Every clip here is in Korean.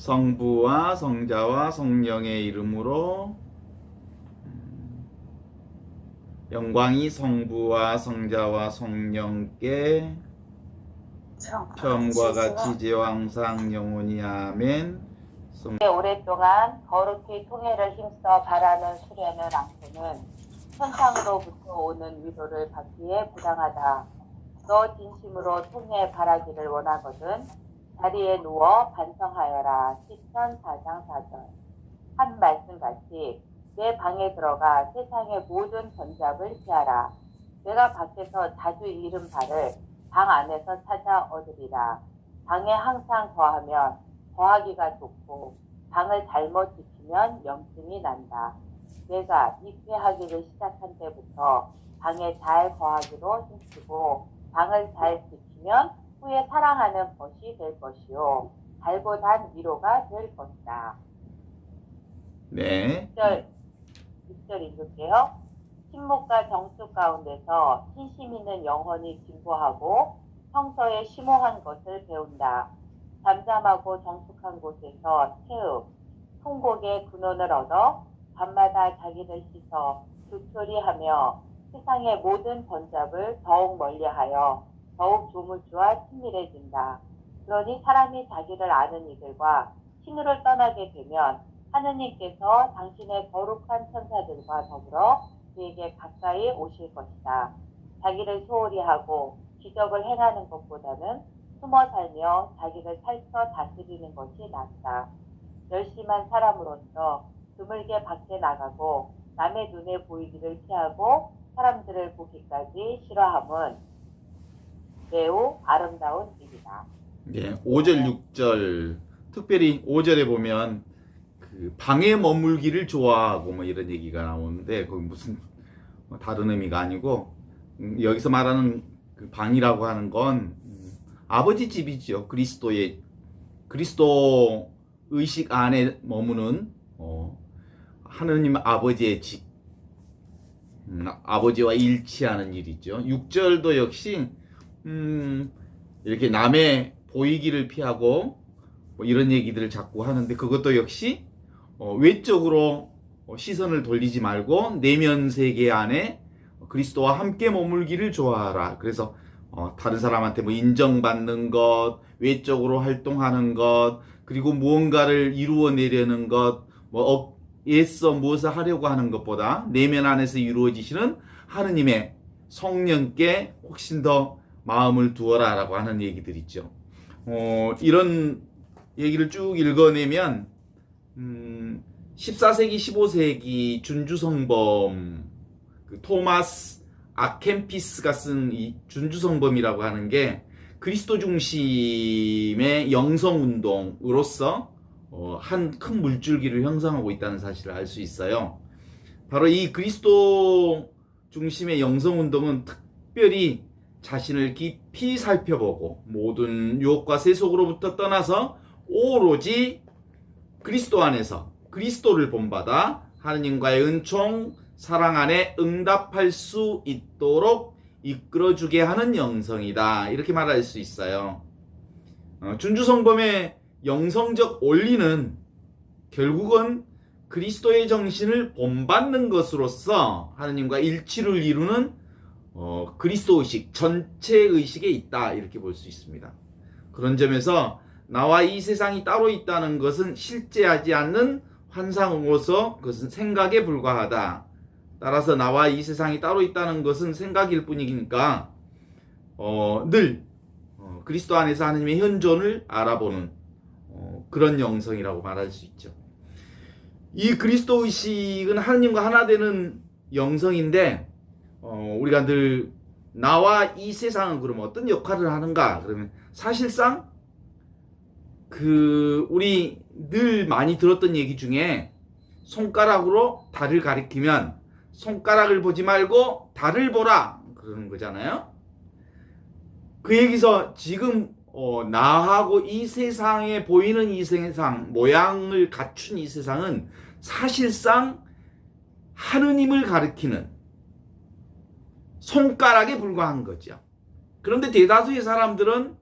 성부와 성자와 성령의 이름으로 영광이 성부와 성자와 성령께 처음과 같이 이제와 항상 영원히 아멘. 오랫동안 거룩히 통회를 힘써 바라는 수련을 않고는 천상으로부터 오는 위로를 받기에 부당하다. 너 진심으로 통회 바라기를 원하거든 자리에 누워 반성하여라. 시편 4장 4절. 한 말씀같이 내 방에 들어가 세상의 모든 번잡을 피하라. 내가 밖에서 자주 잃은 바를 방 안에서 찾아 얻으리라. 방에 항상 거하면 거하기가 좋고 방을 잘못 지키면 염증이 난다. 내가 입회하기를 시작한 때부터 방에 잘 거하기로 힘쓰고 방을 잘 지키면 후에 사랑하는 것이 될 것이요 달고 단 위로가 될 것이다. 네. 6절 읽을게요. 침묵과 정수 가운데서 신심 있는 영혼이 진보하고 성서에 심오한 것을 배운다. 잠잠하고 정숙한 곳에서 태읍, 통곡의 근원을 얻어 밤마다 자기를 씻어 주토리하며 세상의 모든 번잡을 더욱 멀리하여 더욱 조물주와 친밀해진다. 그러니 사람이 자기를 아는 이들과 신으를 떠나게 되면 하느님께서 당신의 거룩한 천사들과 더불어 그에게 가까이 오실 것이다. 자기를 소홀히 하고 기적을 행하는 것보다는 숨어 살며 자기를 살펴 다스리는 것이 낫다. 열심한 사람으로서 드물게 밖에 나가고 남의 눈에 보이기를 피하고 사람들을 보기까지 싫어함은 매우 아름다운 일이다. 네, 5절, 6절. 특별히 5절에 보면 그 방에 머물기를 좋아하고 뭐 이런 얘기가 나오는데 그 무슨 다른 의미가 아니고 여기서 말하는 그 방이라고 하는 건 아버지 집이죠. 그리스도 의식 안에 머무는 하느님 아버지의 집, 아버지와 일치하는 일이죠. 6절도 역시 이렇게 남의 보이기를 피하고 뭐 이런 얘기들을 자꾸 하는데 그것도 역시 외적으로 시선을 돌리지 말고 내면 세계 안에 그리스도와 함께 머물기를 좋아하라. 그래서 다른 사람한테 뭐 인정받는 것, 외적으로 활동하는 것, 그리고 무언가를 이루어내려는 것, 뭐 애써 무엇을 하려고 하는 것보다 내면 안에서 이루어지시는 하느님의 성령께 훨씬 더 마음을 두어라라고 하는 얘기들 있죠. 이런 얘기를 쭉 읽어내면 14세기, 15세기 준주성범 그 토마스 아켄피스가 쓴 이 준주성범이라고 하는 게 그리스도 중심의 영성운동으로서 한 큰 물줄기를 형성하고 있다는 사실을 알 수 있어요. 바로 이 그리스도 중심의 영성운동은 특별히 자신을 깊이 살펴보고 모든 유혹과 세속으로부터 떠나서 오로지 그리스도 안에서 그리스도를 본받아 하느님과의 은총, 사랑 안에 응답할 수 있도록 이끌어주게 하는 영성이다. 이렇게 말할 수 있어요. 준주성범의 영성적 원리는 결국은 그리스도의 정신을 본받는 것으로서 하느님과 일치를 이루는 그리스도 의식, 전체 의식에 있다. 이렇게 볼 수 있습니다. 그런 점에서 나와 이 세상이 따로 있다는 것은 실제하지 않는 환상으로서 그것은 생각에 불과하다. 따라서 나와 이 세상이 따로 있다는 것은 생각일 뿐이니까 늘 그리스도 안에서 하느님의 현존을 알아보는 그런 영성이라고 말할 수 있죠. 이 그리스도 의식은 하느님과 하나 되는 영성인데 우리가 늘 나와 이 세상은 그러면 어떤 역할을 하는가? 그러면 사실상 우리 늘 많이 들었던 얘기 중에 손가락으로 달을 가리키면 손가락을 보지 말고 달을 보라 그러는 거잖아요. 그 얘기서 지금 나하고 이 세상에 보이는 이 세상, 모양을 갖춘 이 세상은 사실상 하느님을 가리키는 손가락에 불과한 거죠. 그런데 대다수의 사람들은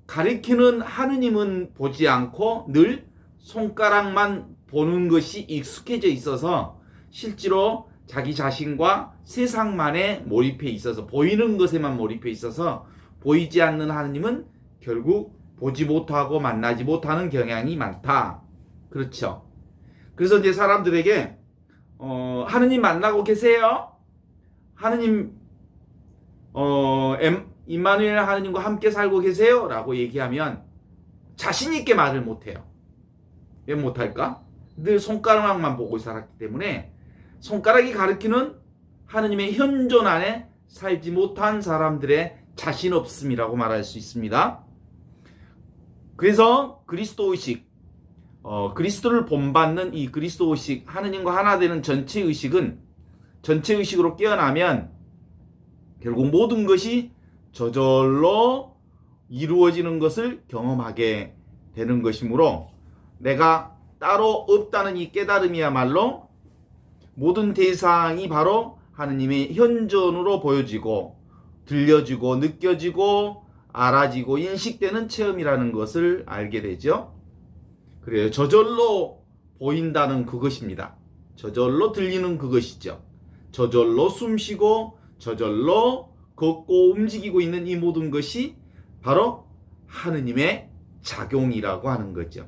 가리키는 하느님은 보지 않고 늘 손가락만 보는 것이 익숙해져 있어서 실제로 자기 자신과 세상만에 몰입해 있어서 보이는 것에만 몰입해 있어서 보이지 않는 하느님은 결국 보지 못하고 만나지 못하는 경향이 많다. 그렇죠. 그래서 이제 사람들에게 하느님 만나고 계세요? 하느님 임마누엘 하느님과 함께 살고 계세요? 라고 얘기하면 자신 있게 말을 못해요. 왜 못할까? 늘 손가락만 보고 살았기 때문에 손가락이 가리키는 하느님의 현존 안에 살지 못한 사람들의 자신 없음이라고 말할 수 있습니다. 그래서 그리스도의식, 그리스도를 본받는 이 그리스도의식, 하느님과 하나 되는 전체의식은 전체의식으로 깨어나면 결국 모든 것이 저절로 이루어지는 것을 경험하게 되는 것이므로 내가 따로 없다는 이 깨달음이야말로 모든 대상이 바로 하느님의 현존으로 보여지고 들려지고 느껴지고 알아지고 인식되는 체험이라는 것을 알게 되죠. 그래요. 저절로 보인다는 그것입니다. 저절로 들리는 그것이죠. 저절로 숨쉬고 저절로 걷고 움직이고 있는 이 모든 것이 바로 하느님의 작용이라고 하는 거죠.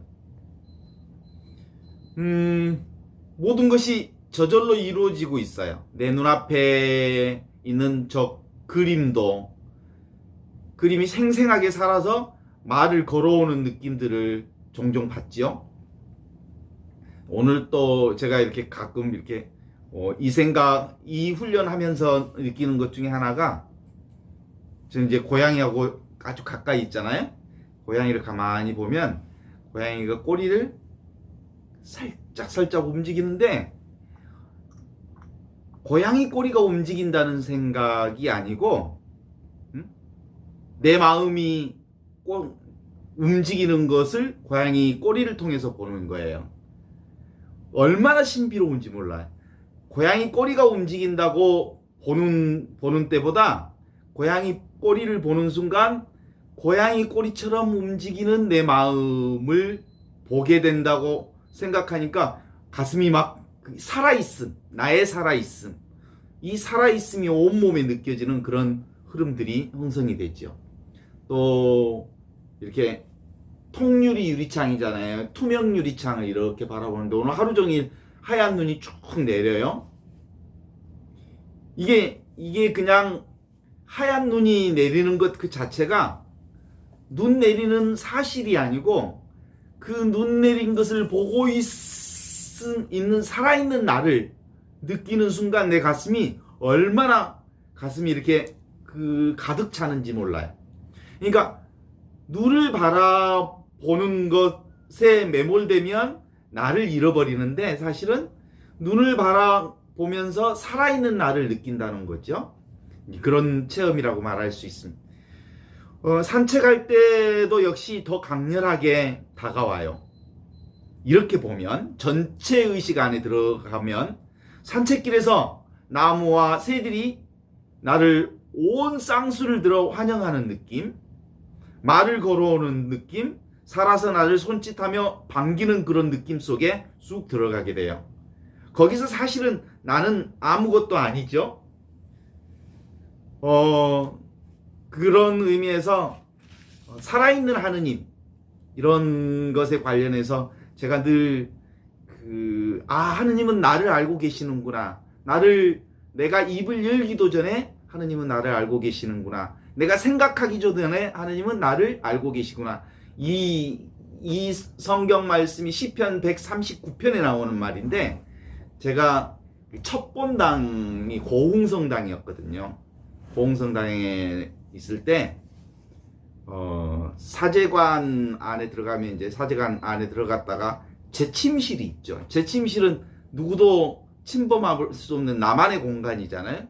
모든 것이 저절로 이루어지고 있어요. 내 눈앞에 있는 저 그림이 생생하게 살아서 말을 걸어오는 느낌들을 종종 받지요. 오늘 또 제가 이렇게 가끔 이렇게 이 훈련하면서 느끼는 것 중에 하나가, 저는 이제 고양이하고 아주 가까이 있잖아요. 고양이를 가만히 보면 고양이가 꼬리를 살짝 움직이는데, 고양이 꼬리가 움직인다는 생각이 아니고 내 마음이 움직이는 것을 고양이 꼬리를 통해서 보는 거예요. 얼마나 신비로운지 몰라요. 고양이 꼬리가 움직인다고 보는 때보다 고양이 꼬리를 보는 순간 고양이 꼬리처럼 움직이는 내 마음을 보게 된다고 생각하니까 가슴이 막 살아있음, 나의 살아있음, 이 살아있음이 온몸에 느껴지는 그런 흐름들이 형성이 되죠. 또 이렇게 통유리 유리창이잖아요. 투명 유리창을 이렇게 바라보는데 오늘 하루 종일 하얀 눈이 쭉 내려요. 이게 그냥 하얀 눈이 내리는 것 그 자체가 눈 내리는 사실이 아니고 그 눈 내린 것을 보고 있는 살아있는 나를 느끼는 순간 내 가슴이 얼마나 이렇게 가득 차는지 몰라요. 그러니까 눈을 바라보는 것에 매몰되면 나를 잃어버리는데 사실은 눈을 바라보면서 살아있는 나를 느낀다는 거죠. 그런 체험이라고 말할 수 있습니다. 산책할 때도 역시 더 강렬하게 다가와요. 이렇게 보면 전체 의식 안에 들어가면 산책길에서 나무와 새들이 나를 온 쌍수를 들어 환영하는 느낌, 말을 걸어오는 느낌, 살아서 나를 손짓하며 반기는 그런 느낌 속에 쑥 들어가게 돼요. 거기서 사실은 나는 아무것도 아니죠. 그런 의미에서 살아있는 하느님, 이런 것에 관련해서 제가 늘 하느님은 나를 알고 계시는구나. 내가 입을 열기도 전에 하느님은 나를 알고 계시는구나. 내가 생각하기 전에 하느님은 나를 알고 계시구나. 이 성경 말씀이 시편 139편에 나오는 말인데, 제가 첫 본당이 고흥성당이었거든요. 고흥성당에 있을 때 사제관 안에 들어가면 이제 사제관 안에 들어갔다가 제 침실이 있죠. 제 침실은 누구도 침범할 수 없는 나만의 공간이잖아요.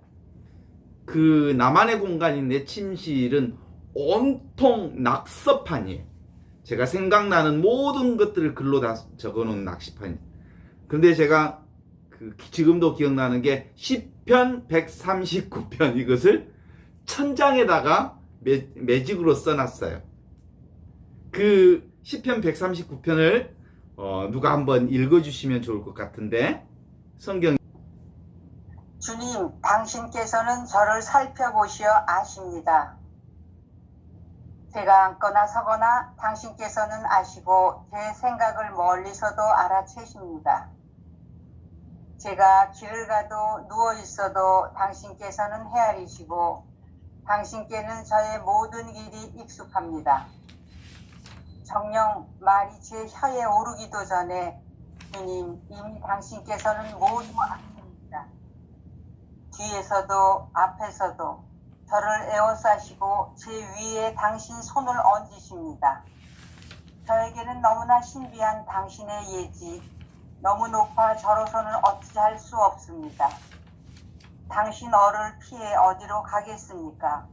그 나만의 공간인 내 침실은 온통 낙서판이에요. 제가 생각나는 모든 것들을 글로 다 적어놓은 낚시판이에요. 근데 제가 지금도 기억나는 게 시편 139편 이것을 천장에다가 매직으로 써놨어요. 그 시편 139편을 누가 한번 읽어주시면 좋을 것 같은데 성경. 주님, 당신께서는 저를 살펴보시어 아십니다. 제가 앉거나 서거나 당신께서는 아시고 제 생각을 멀리서도 알아채십니다. 제가 길을 가도 누워 있어도 당신께서는 헤아리시고 당신께는 저의 모든 길이 익숙합니다. 정녕 말이 제 혀에 오르기도 전에 주님, 이미 당신께서는 모두 아십니다. 뒤에서도 앞에서도 저를 에워싸시고 제 위에 당신 손을 얹으십니다. 저에게는 너무나 신비한 당신의 예지, 너무 높아 저로서는 어찌할 수 없습니다. 당신 얼을 피해 어디로 가겠습니까?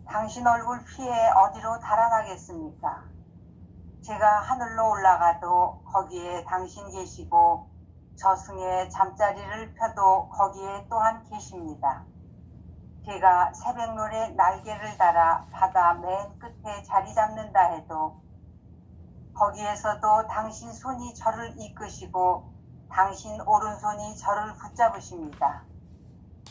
당신 얼굴 피해 어디로 달아나겠습니까? 제가 하늘로 올라가도 거기에 당신 계시고 저승에 잠자리를 펴도 거기에 또한 계십니다. 제가 새벽노래 날개를 달아 바다 맨 끝에 자리 잡는다 해도 거기에서도 당신 손이 저를 이끄시고 당신 오른손이 저를 붙잡으십니다.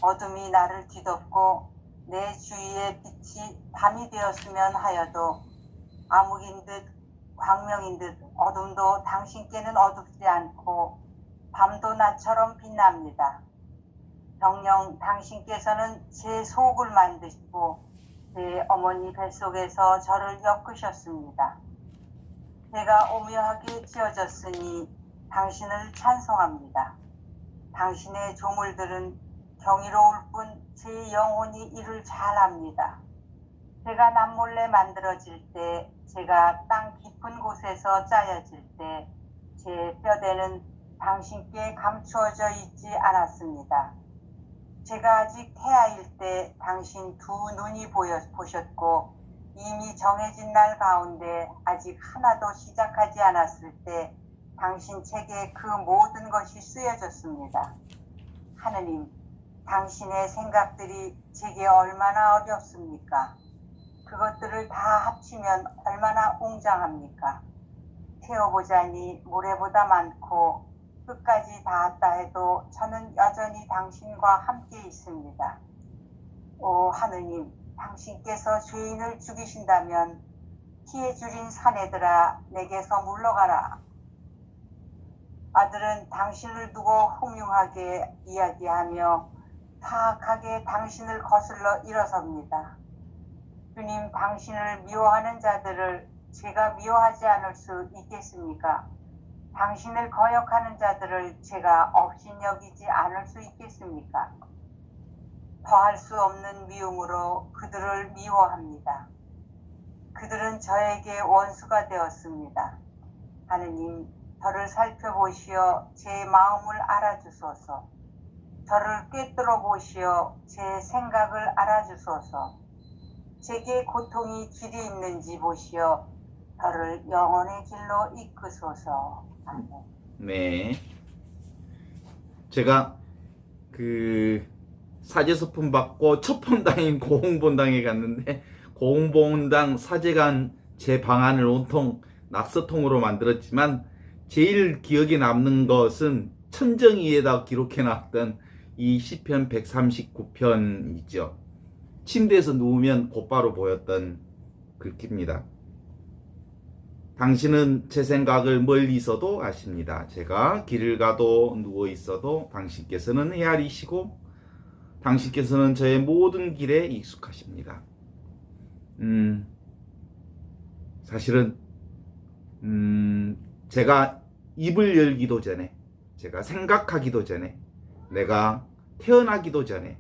어둠이 나를 뒤덮고 내 주위의 빛이 밤이 되었으면 하여도 암흑인 듯 광명인 듯 어둠도 당신께는 어둡지 않고 밤도 나처럼 빛납니다. 정녕 당신께서는 제 속을 만드시고 제 어머니 뱃속에서 저를 엮으셨습니다. 제가 오묘하게 지어졌으니 당신을 찬송합니다. 당신의 조물들은 경이로울 뿐 제 영혼이 이를 잘 압니다. 제가 남몰래 만들어질 때, 제가 땅 깊은 곳에서 짜여질 때 제 뼈대는 당신께 감추어져 있지 않았습니다. 제가 아직 태아일 때 당신 두 눈이 보셨고 이미 정해진 날 가운데 아직 하나도 시작하지 않았을 때 당신 책에 그 모든 것이 쓰여졌습니다. 하느님, 당신의 생각들이 제게 얼마나 어렵습니까? 그것들을 다 합치면 얼마나 웅장합니까? 세어보자니 모래보다 많고 끝까지 닿았다 해도 저는 여전히 당신과 함께 있습니다. 오 하느님, 당신께서 죄인을 죽이신다면 피해 줄인 사내들아 내게서 물러가라. 아들은 당신을 두고 흥흉하게 이야기하며 사악하게 당신을 거슬러 일어섭니다. 주님, 당신을 미워하는 자들을 제가 미워하지 않을 수 있겠습니까? 당신을 거역하는 자들을 제가 업신여기지 않을 수 있겠습니까? 더할 수 없는 미움으로 그들을 미워합니다. 그들은 저에게 원수가 되었습니다. 하느님, 저를 살펴보시어 제 마음을 알아주소서. 저를 꿰뚫어 보시어 제 생각을 알아주소서. 제게 고통이 길이 있는지 보시어 저를 영원의 길로 이끄소서. 아멘. 네. 제가 사제서품 받고 첫 본당인 고흥본당에 갔는데 고흥본당 사제관 제 방안을 온통 낙서통으로 만들었지만 제일 기억에 남는 것은 천정위에다 기록해 놨던 이 시편 139편이죠. 침대에서 누우면 곧바로 보였던 글귀입니다. 당신은 제 생각을 멀리서도 아십니다. 제가 길을 가도 누워 있어도 당신께서는 헤아리시고 당신께서는 저의 모든 길에 익숙하십니다. 사실은 제가 입을 열기도 전에, 제가 생각하기도 전에, 내가 태어나기도 전에,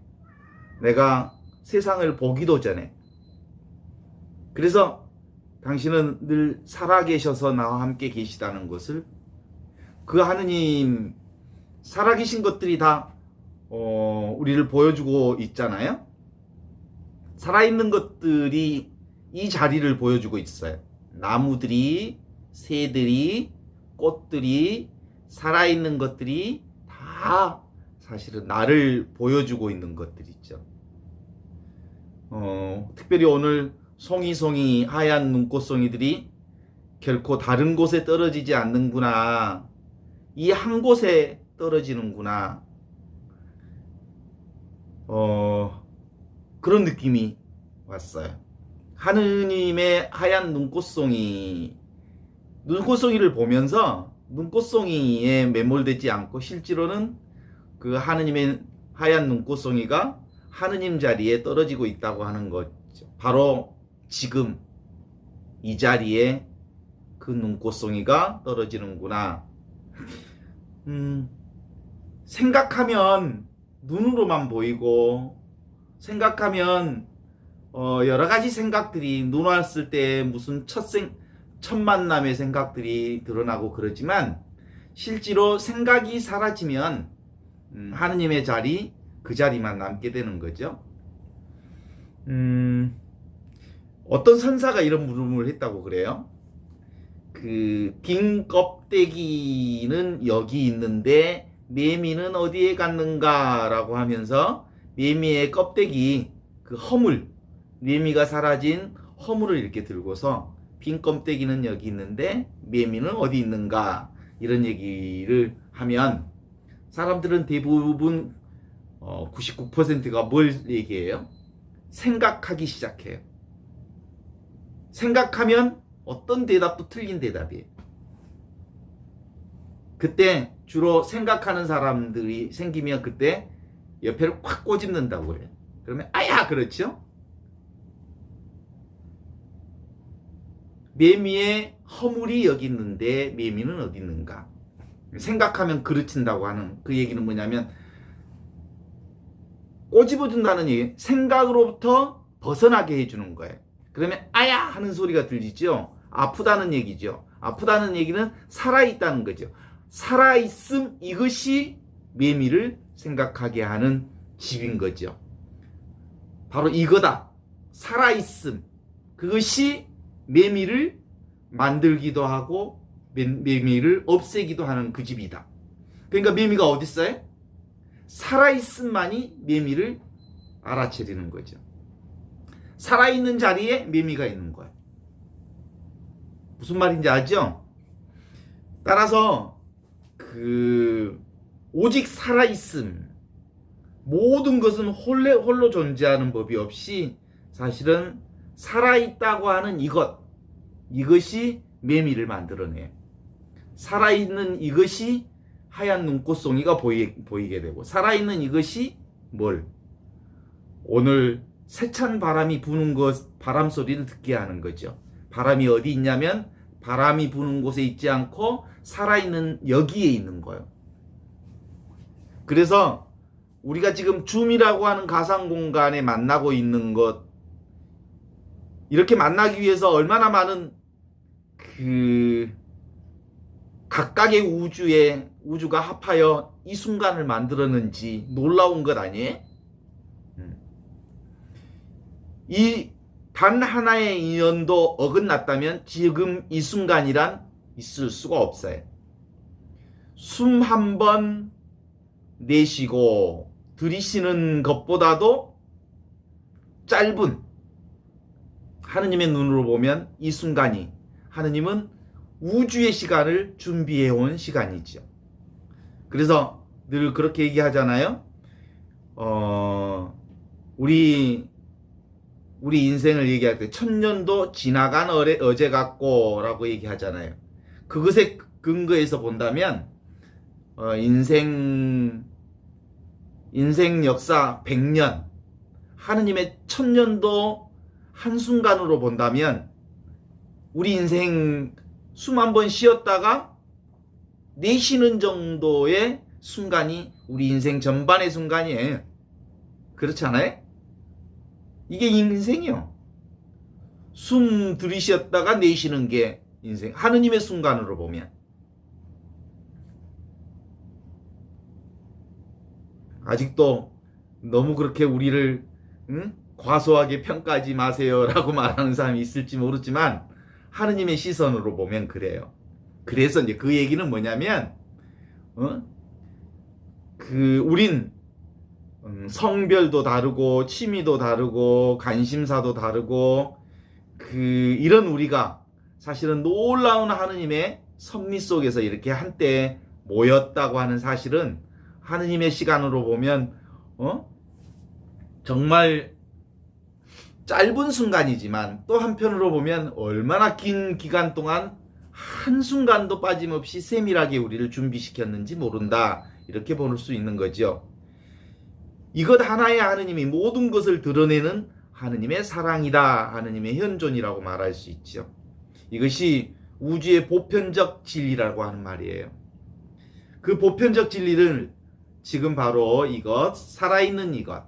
내가 세상을 보기도 전에, 그래서 당신은 늘 살아계셔서 나와 함께 계시다는 것을, 그 하느님 살아계신 것들이 다 우리를 보여주고 있잖아요. 살아있는 것들이 이 자리를 보여주고 있어요. 나무들이, 새들이, 꽃들이, 살아있는 것들이 다 사실은 나를 보여주고 있는 것들이죠. 특별히 오늘 송이송이 하얀 눈꽃송이들이 결코 다른 곳에 떨어지지 않는구나. 이 한 곳에 떨어지는구나. 그런 느낌이 왔어요. 하느님의 하얀 눈꽃송이를 보면서 눈꽃송이에 매몰되지 않고 실제로는 그 하느님의 하얀 눈꽃송이가 하느님 자리에 떨어지고 있다고 하는 거죠. 바로 지금 이 자리에 그 눈꽃송이가 떨어지는구나. 생각하면 눈으로만 보이고, 생각하면 여러 가지 생각들이, 눈 왔을 때 무슨 첫 만남의 생각들이 드러나고 그러지만, 실제로 생각이 사라지면 하느님의 자리, 그 자리만 남게 되는 거죠. 어떤 선사가 이런 물음을 했다고 그래요. 그 빈 껍데기는 여기 있는데 매미는 어디에 갔는가 라고 하면서 매미의 껍데기, 그 허물, 매미가 사라진 허물을 이렇게 들고서 빈 껍데기는 여기 있는데 매미는 어디 있는가, 이런 얘기를 하면 사람들은 대부분 99%가 뭘 얘기해요? 생각하기 시작해요. 생각하면 어떤 대답도 틀린 대답이에요. 그때 주로 생각하는 사람들이 생기면 그때 옆에를 콱 꼬집는다고 그래요. 그러면 아야, 그렇죠? 매미의 허물이 여기 있는데 매미는 어디 있는가? 생각하면 그르친다고 하는 그 얘기는 뭐냐면, 꼬집어준다는 얘기, 생각으로부터 벗어나게 해주는 거예요. 그러면 아야 하는 소리가 들리죠. 아프다는 얘기죠. 아프다는 얘기는 살아있다는 거죠. 살아있음, 이것이 매미를 생각하게 하는 집인 거죠. 바로 이거다. 살아있음, 그것이 매미를 만들기도 하고 매미를 없애기도 하는 그 집이다. 그러니까 매미가 어디 있어요? 살아있음만이 매미를 알아차리는 거죠. 살아있는 자리에 매미가 있는 거예요. 무슨 말인지 아죠? 따라서 오직 살아있음, 모든 것은 홀로 존재하는 법이 없이 사실은 살아있다고 하는 이것이 매미를 만들어내요. 살아있는 이것이 하얀 눈꽃송이가 보이게 되고, 살아있는 이것이 뭘? 오늘 세찬 바람이 부는 바람 소리를 듣게 하는 거죠. 바람이 어디 있냐면 바람이 부는 곳에 있지 않고 살아있는 여기에 있는 거예요. 그래서 우리가 지금 줌이라고 하는 가상 공간에 만나고 있는 것, 이렇게 만나기 위해서 얼마나 많은 각각의 우주가 합하여 이 순간을 만들었는지 놀라운 것 아니에요? 이 단 하나의 인연도 어긋났다면 지금 이 순간이란 있을 수가 없어요. 숨 한 번 내쉬고 들이쉬는 것보다도 짧은, 하느님의 눈으로 보면 이 순간이, 하느님은 우주의 시간을 준비해 온 시간이죠. 그래서 늘 그렇게 얘기하잖아요. 우리 인생을 얘기할 때 천년도 지나간 어제 같고 라고 얘기하잖아요. 그것에 근거해서 본다면 인생 역사 100년, 하느님의 천년도 한순간으로 본다면 우리 인생 숨 한 번 쉬었다가 내쉬는 정도의 순간이 우리 인생 전반의 순간이에요. 그렇지 않아요? 이게 인생이요. 숨 들이쉬었다가 내쉬는 게 인생. 하느님의 순간으로 보면. 아직도 너무 그렇게 우리를 과소하게 평가하지 마세요라고 말하는 사람이 있을지 모르지만 하느님의 시선으로 보면 그래요. 그래서 이제 그 얘기는 뭐냐면 우린 성별도 다르고 취미도 다르고 관심사도 다르고 이런 우리가 사실은 놀라운 하느님의 섭리 속에서 이렇게 한때 모였다고 하는 사실은 하느님의 시간으로 보면 정말 짧은 순간이지만 또 한편으로 보면 얼마나 긴 기간 동안 한순간도 빠짐없이 세밀하게 우리를 준비시켰는지 모른다. 이렇게 볼 수 있는 거죠. 이것 하나의 하느님이 모든 것을 드러내는 하느님의 사랑이다. 하느님의 현존이라고 말할 수 있죠. 이것이 우주의 보편적 진리라고 하는 말이에요. 그 보편적 진리를 지금 바로 이것, 살아있는 이것,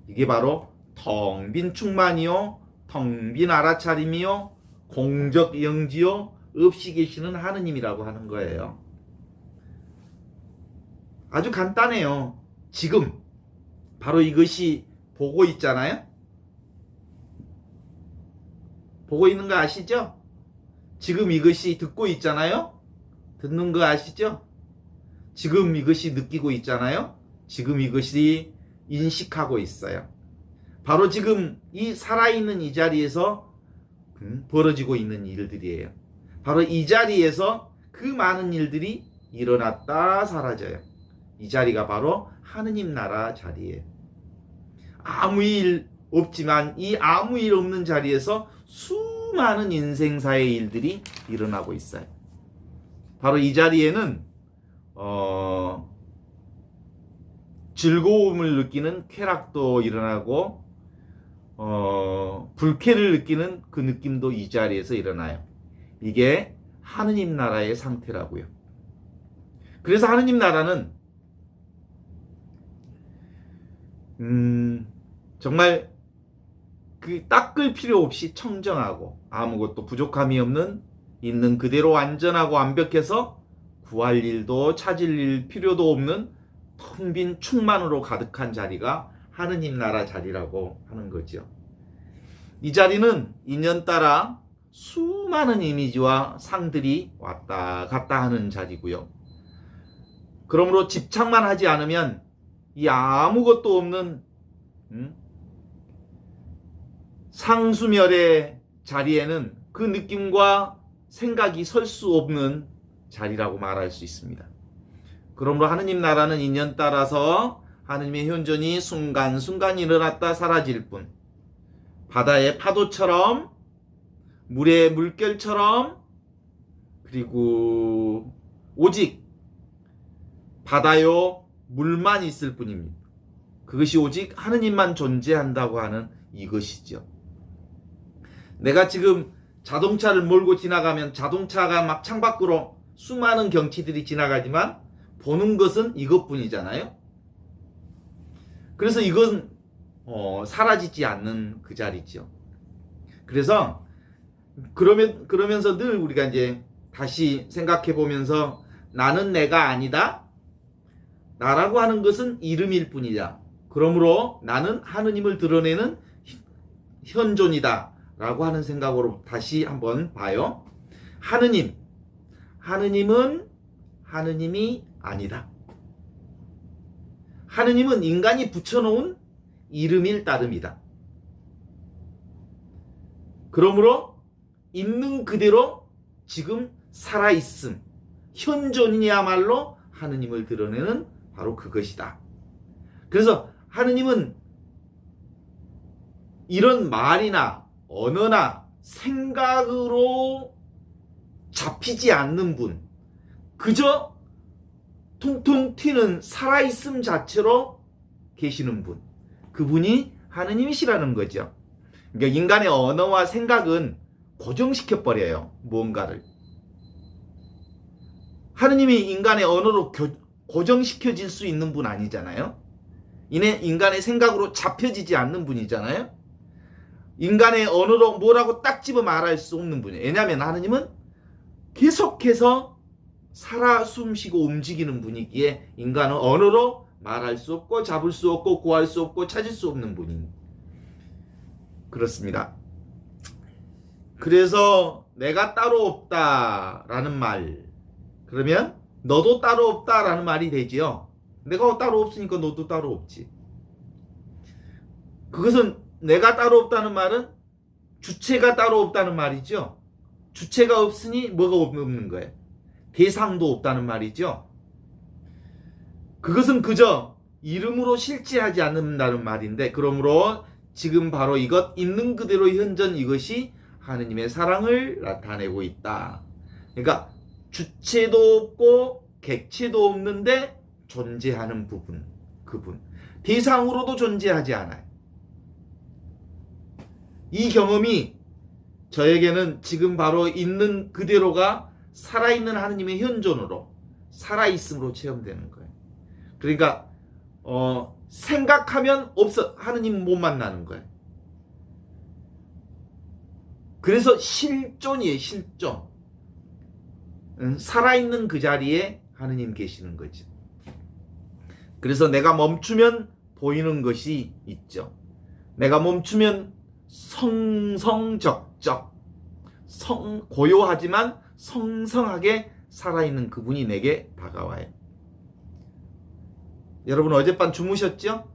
이게 바로 텅 빈 충만이요, 텅 빈 알아차림이요, 공적 영지요, 없이 계시는 하느님이라고 하는 거예요. 아주 간단해요. 지금 바로 이것이 보고 있잖아요. 보고 있는 거 아시죠? 지금 이것이 듣고 있잖아요. 듣는 거 아시죠? 지금 이것이 느끼고 있잖아요. 지금 이것이 인식하고 있어요. 바로 지금 이 살아있는 이 자리에서 벌어지고 있는 일들이에요. 바로 이 자리에서 그 많은 일들이 일어났다 사라져요. 이 자리가 바로 하느님 나라 자리예요. 아무 일 없지만 이 아무 일 없는 자리에서 수많은 인생사의 일들이 일어나고 있어요. 바로 이 자리에는 즐거움을 느끼는 쾌락도 일어나고 불쾌를 느끼는 그 느낌도 이 자리에서 일어나요. 이게 하느님 나라의 상태라고요. 그래서 하느님 나라는 정말 그 닦을 필요 없이 청정하고 아무것도 부족함이 없는 있는 그대로 완전하고 완벽해서 구할 일도 찾을 일 필요도 없는 텅 빈 충만으로 가득한 자리가 하느님 나라 자리라고 하는 거죠. 이 자리는 인연 따라 수많은 이미지와 상들이 왔다 갔다 하는 자리고요. 그러므로 집착만 하지 않으면 이 아무것도 없는 상수멸의 자리에는 그 느낌과 생각이 설 수 없는 자리라고 말할 수 있습니다. 그러므로 하느님 나라는 인연 따라서 하느님의 현존이 순간순간 일어났다 사라질 뿐, 바다의 파도처럼 물의 물결처럼, 그리고 오직 바다요 물만 있을 뿐입니다. 그것이 오직 하느님만 존재한다고 하는 이것이죠. 내가 지금 자동차를 몰고 지나가면 자동차가 막 창밖으로 수많은 경치들이 지나가지만 보는 것은 이것뿐이잖아요. 그래서 이건 사라지지 않는 그 자리죠. 그래서 그러면서 늘 우리가 이제 다시 생각해 보면서 나는 내가 아니다. 나라고 하는 것은 이름일 뿐이다. 그러므로 나는 하느님을 드러내는 현존이다. 라고 하는 생각으로 다시 한번 봐요. 하느님은 하느님이 아니다. 하느님은 인간이 붙여놓은 이름일 따름이다. 그러므로 있는 그대로 지금 살아있음, 현존이야말로 하느님을 드러내는 바로 그것이다. 그래서 하느님은 이런 말이나 언어나 생각으로 잡히지 않는 분, 그저 통통 튀는 살아있음 자체로 계시는 분, 그분이 하느님이시라는 거죠. 그러니까 인간의 언어와 생각은 고정시켜버려요. 무언가를. 하느님이 인간의 언어로 고정시켜질 수 있는 분 아니잖아요. 인간의 생각으로 잡혀지지 않는 분이잖아요. 인간의 언어로 뭐라고 딱 집어 말할 수 없는 분이에요. 왜냐하면 하느님은 계속해서 살아 숨쉬고 움직이는 분이기에 인간은 언어로 말할 수 없고 잡을 수 없고 구할 수 없고 찾을 수 없는 분입니다. 그렇습니다. 그래서 내가 따로 없다라는 말, 그러면 너도 따로 없다라는 말이 되지요. 내가 따로 없으니까 너도 따로 없지. 그것은 내가 따로 없다는 말은 주체가 따로 없다는 말이죠. 주체가 없으니 뭐가 없는 거예요? 대상도 없다는 말이죠. 그것은 그저 이름으로 실제하지 않는다는 말인데, 그러므로 지금 바로 이것 있는 그대로 현존, 이것이 하느님의 사랑을 나타내고 있다. 그러니까 주체도 없고 객체도 없는데 존재하는 부분, 그분. 대상으로도 존재하지 않아요. 이 경험이 저에게는 지금 바로 있는 그대로가 살아있는 하느님의 현존으로, 살아있음으로 체험되는 거예요. 그러니까 생각하면 하느님 못 만나는 거예요. 그래서 실존이에요, 실존. 살아있는 그 자리에 하느님 계시는 거죠. 그래서 내가 멈추면 보이는 것이 있죠. 내가 멈추면 성성적적, 고요하지만 성성하게 살아있는 그분이 내게 다가와요. 여러분 어젯밤 주무셨죠?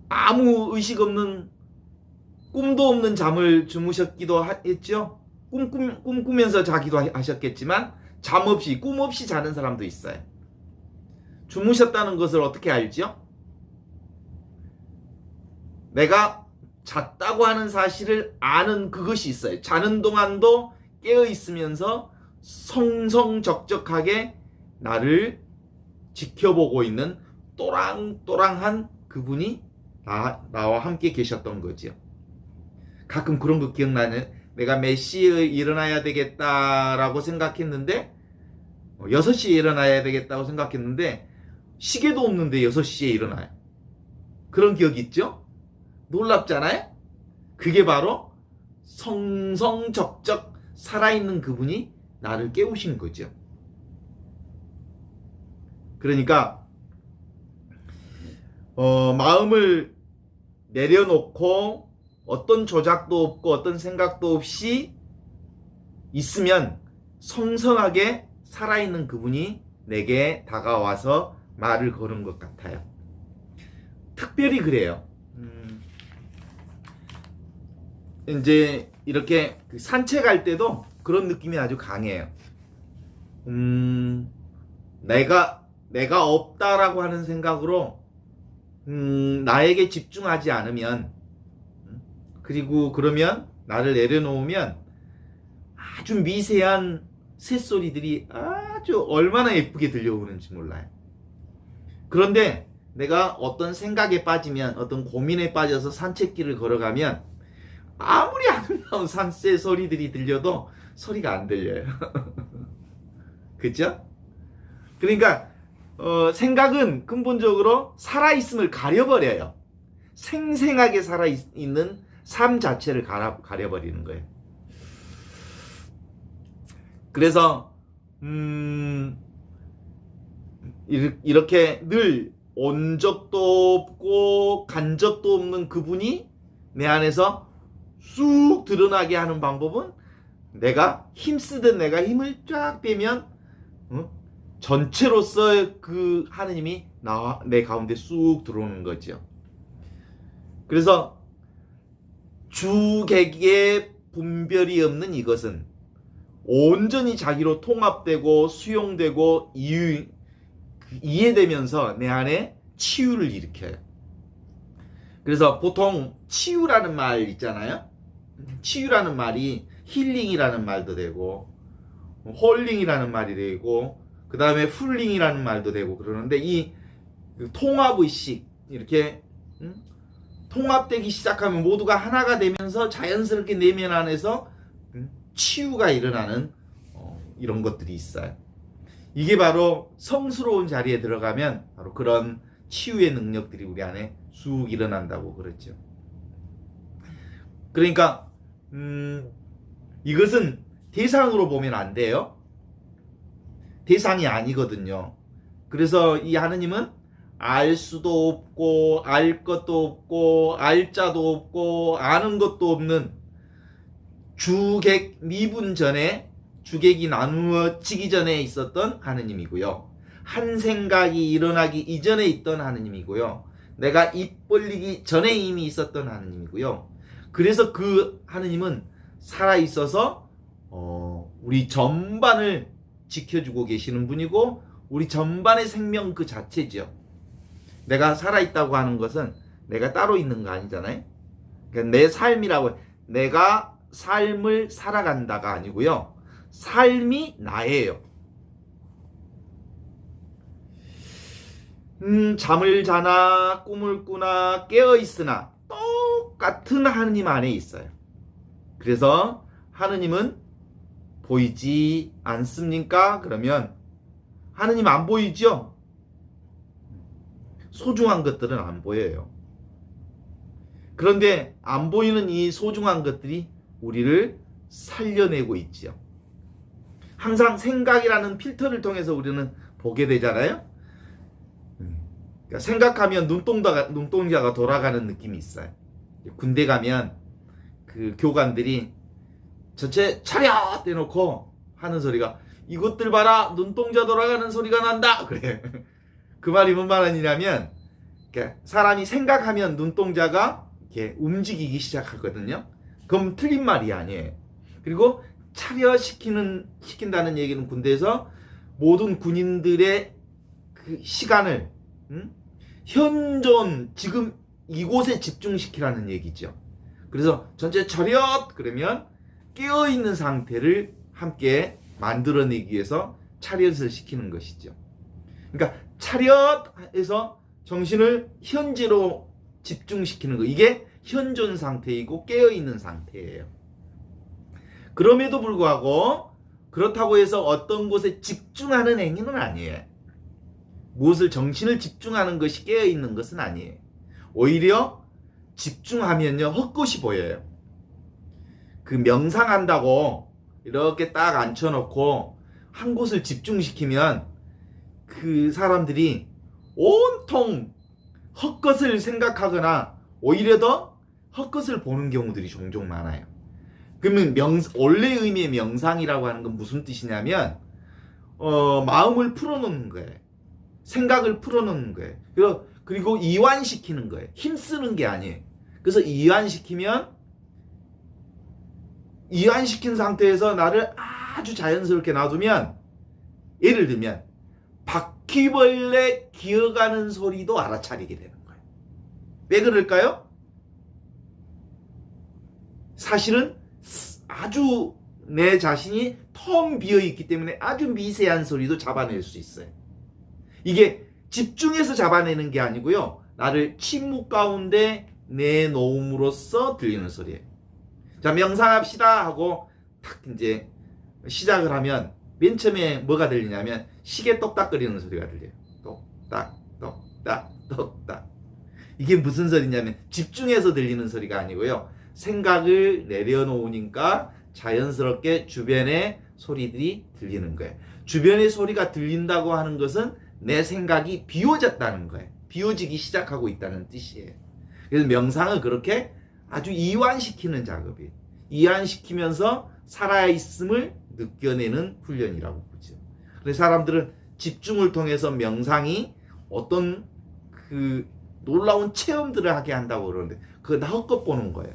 아무 의식 없는, 꿈도 없는 잠을 주무셨기도 했죠? 꿈꾸면서 자기도 하셨겠지만 잠 없이, 꿈 없이 자는 사람도 있어요. 주무셨다는 것을 어떻게 알죠? 내가 잤다고 하는 사실을 아는 그것이 있어요. 자는 동안도 깨어 있으면서 성성적적하게 나를 지켜보고 있는 또랑또랑한 그분이 나와 함께 계셨던 거지요. 가끔 그런 거 기억나네. 내가 몇 시에 일어나야 되겠다라고 생각했는데 6시에 일어나야 되겠다고 생각했는데 시계도 없는데 6시에 일어나요. 그런 기억 있죠? 놀랍잖아요? 그게 바로 성성적적 살아있는 그분이 나를 깨우신 거죠. 그러니까 마음을 내려놓고 어떤 조작도 없고 어떤 생각도 없이 있으면 성성하게 살아있는 그분이 내게 다가와서 말을 거는 것 같아요. 특별히 그래요. 이제 이렇게 산책할 때도 그런 느낌이 아주 강해요. 내가 없다라고 하는 생각으로 나에게 집중하지 않으면, 그리고 그러면 나를 내려놓으면 아주 미세한 새소리들이 아주 얼마나 예쁘게 들려오는지 몰라요. 그런데 내가 어떤 생각에 빠지면, 어떤 고민에 빠져서 산책길을 걸어가면 아무리 아름다운 산새 소리들이 들려도 소리가 안 들려요. 그죠? 그러니까 생각은 근본적으로 살아있음을 가려버려요. 생생하게 살아있는 삶 자체를 가려버리는 거예요. 그래서 이렇게 늘 온 적도 없고 간 적도 없는 그분이 내 안에서 쑥 드러나게 하는 방법은, 내가 힘쓰든 내가 힘을 쫙 빼면 전체로서 그 하느님이 내 가운데 쑥 들어오는 거죠. 그래서 주객의 분별이 없는 이것은 온전히 자기로 통합되고 수용되고 이해되면서 내 안에 치유를 일으켜요. 그래서 보통 치유라는 말 있잖아요. 치유라는 말이 힐링이라는 말도 되고 홀링이라는 말이 되고 그 다음에 풀링이라는 말도 되고 그러는데, 이 통합의식, 이렇게 통합되기 시작하면 모두가 하나가 되면서 자연스럽게 내면 안에서 치유가 일어나는 이런 것들이 있어요. 이게 바로 성스러운 자리에 들어가면 바로 그런 치유의 능력들이 우리 안에 쑥 일어난다고 그랬죠. 그러니까 이것은 대상으로 보면 안 돼요. 대상이 아니거든요. 그래서 이 하느님은 알 수도 없고 알 것도 없고 알 자도 없고 아는 것도 없는 주객 미분 전에, 주객이 나누어지기 전에 있었던 하느님이고요. 한 생각이 일어나기 이전에 있던 하느님이고요. 내가 입 벌리기 전에 이미 있었던 하느님이고요. 그래서 그 하느님은 살아있어서 우리 전반을 지켜주고 계시는 분이고 우리 전반의 생명 그 자체죠. 내가 살아있다고 하는 것은 내가 따로 있는 거 아니잖아요. 그러니까 내 삶이라고, 내가 삶을 살아간다가 아니고요. 삶이 나예요. 잠을 자나 꿈을 꾸나 깨어있으나 똑같은 하느님 안에 있어요. 그래서 하느님은 보이지 않습니까? 그러면 하느님 안 보이죠? 소중한 것들은 안 보여요. 그런데 안 보이는 이 소중한 것들이 우리를 살려내고 있죠. 항상 생각이라는 필터를 통해서 우리는 보게 되잖아요. 그러니까 생각하면 눈동자가 돌아가는 느낌이 있어요. 군대 가면 그 교관들이 전체 차렷 해놓고 하는 소리가, 이것들 봐라, 눈동자 돌아가는 소리가 난다. 그래. 그 말이 뭔 말이냐면, 사람이 생각하면 눈동자가 이렇게 움직이기 시작하거든요. 그럼 틀린 말이 아니에요. 그리고 시킨다는 얘기는 군대에서 모든 군인들의 그 시간을 현존 지금 이곳에 집중시키라는 얘기죠. 그래서 전체 차렷 그러면 깨어있는 상태를 함께 만들어내기 위해서 차렷을 시키는 것이죠. 그러니까 차렷에서 정신을 현재로 집중시키는 거, 이게 현존 상태이고 깨어있는 상태예요. 그럼에도 불구하고 그렇다고 해서 어떤 곳에 집중하는 행위는 아니에요. 무엇을 정신을 집중하는 것이 깨어있는 것은 아니에요. 오히려 집중하면요 헛것이 보여요. 그 명상한다고 이렇게 딱 앉혀놓고 한 곳을 집중시키면 그 사람들이 온통 헛것을 생각하거나 오히려 더 헛것을 보는 경우들이 종종 많아요. 그러면 원래 의미의 명상이라고 하는 건 무슨 뜻이냐면 마음을 풀어놓는 거예요. 생각을 풀어놓는 거예요. 그리고 이완시키는 거예요. 힘쓰는 게 아니에요. 그래서 이완시킨 상태에서 나를 아주 자연스럽게 놔두면, 예를 들면 바퀴벌레 기어가는 소리도 알아차리게 되는 거예요. 왜 그럴까요? 사실은 아주 내 자신이 텅 비어있기 때문에 아주 미세한 소리도 잡아낼 수 있어요. 이게 집중해서 잡아내는 게 아니고요, 나를 침묵 가운데 내놓음으로써 들리는 소리예요. 자, 명상합시다 하고 탁 이제 시작을 하면 맨 처음에 뭐가 들리냐면 시계 똑딱거리는 소리가 들려요. 똑딱 똑딱 똑딱. 이게 무슨 소리냐면 집중해서 들리는 소리가 아니고요, 생각을 내려놓으니까 자연스럽게 주변의 소리들이 들리는 거예요. 주변의 소리가 들린다고 하는 것은 내 생각이 비워졌다는 거예요. 비워지기 시작하고 있다는 뜻이에요. 그래서 명상은 그렇게 아주 이완시키는 작업이에요. 이완시키면서 살아있음을 느껴내는 훈련이라고 보죠. 그래서 사람들은 집중을 통해서 명상이 어떤 그 놀라운 체험들을 하게 한다고 그러는데 그거 다 헛것 보는 거예요.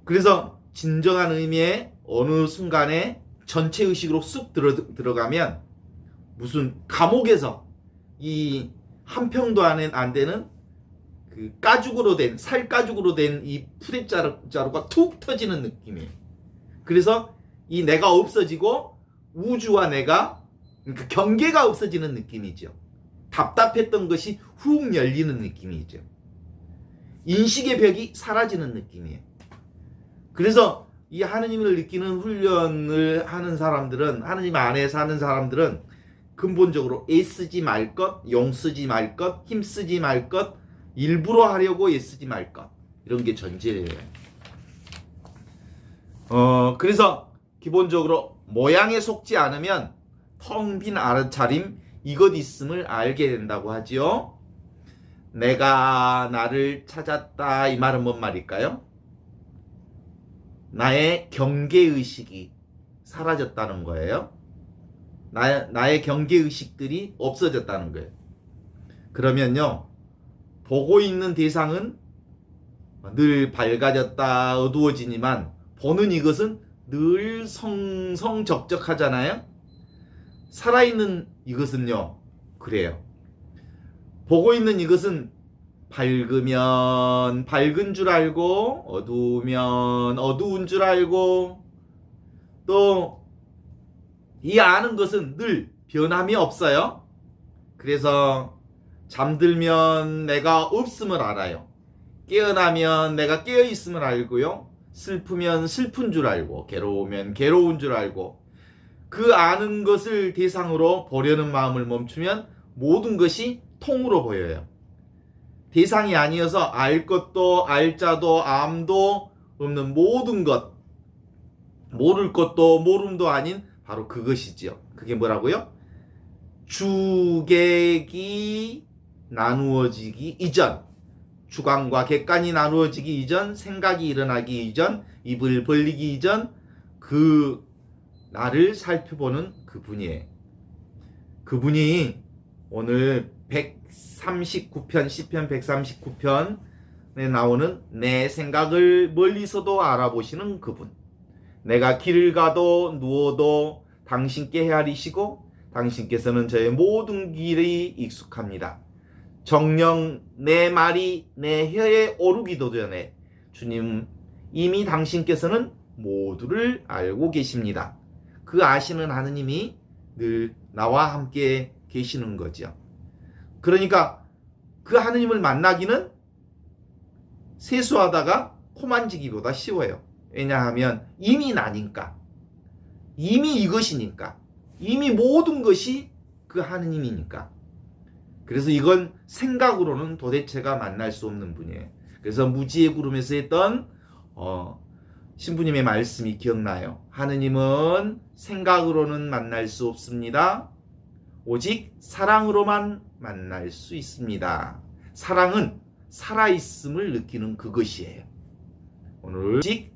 그래서 진정한 의미의 어느 순간에 전체 의식으로 쑥 들어가면 무슨 감옥에서 이 한 평도 안 되는 그 가죽으로 된, 살 가죽으로 된 이 푸대자루가 툭 터지는 느낌이에요. 그래서 이 내가 없어지고 우주와 내가, 그러니까 경계가 없어지는 느낌이죠. 답답했던 것이 훅 열리는 느낌이죠. 인식의 벽이 사라지는 느낌이에요. 그래서 이 하느님을 느끼는 훈련을 하는 사람들은, 하느님 안에 사는 사람들은 근본적으로 애쓰지 말 것, 용쓰지 말 것, 힘쓰지 말 것, 일부러 하려고 애쓰지 말 것, 이런 게 전제예요. 그래서 기본적으로 모양에 속지 않으면 텅 빈 알아차림, 이것 있음을 알게 된다고 하지요. 내가 나를 찾았다, 이 말은 뭔 말일까요? 나의 경계의식이 사라졌다는 거예요. 나의 경계의식들이 없어졌다는 거예요. 그러면요, 보고 있는 대상은 늘 밝아졌다 어두워지니만 보는 이것은 늘 성성적적하잖아요. 살아있는 이것은요 그래요. 보고 있는 이것은 밝으면 밝은 줄 알고 어두우면 어두운 줄 알고 또 이 아는 것은 늘 변함이 없어요. 그래서 잠들면 내가 없음을 알아요. 깨어나면 내가 깨어 있음을 알고요. 슬프면 슬픈 줄 알고 괴로우면 괴로운 줄 알고 그 아는 것을 대상으로 보려는 마음을 멈추면 모든 것이 통으로 보여요. 대상이 아니어서 알 것도 알 자도 암도 없는 모든 것, 모를 것도 모름도 아닌 바로 그것이지요. 그게 뭐라고요? 주객이 나누어지기 이전, 주관과 객관이 나누어지기 이전, 생각이 일어나기 이전, 입을 벌리기 이전 그 나를 살펴보는 그분이에요. 그분이 오늘 139편 시편 139편에 나오는 내 생각을 멀리서도 알아보시는 그분. 내가 길을 가도 누워도 당신께 헤아리시고 당신께서는 저의 모든 길이 익숙합니다. 정녕 내 말이 내 혀에 오르기도 전에 주님 이미 당신께서는 모두를 알고 계십니다. 그 아시는 하느님이 늘 나와 함께 계시는 거죠. 그러니까 그 하느님을 만나기는 세수하다가 코 만지기보다 쉬워요. 왜냐하면 이미 나니까, 이미 이것이니까, 이미 모든 것이 그 하느님이니까. 그래서 이건 생각으로는 도대체가 만날 수 없는 분이에요. 그래서 무지의 구름에서 했던 신부님의 말씀이 기억나요. 하느님은 생각으로는 만날 수 없습니다. 오직 사랑으로만 만날 수 있습니다. 사랑은 살아있음을 느끼는 그것이에요. 오늘 오직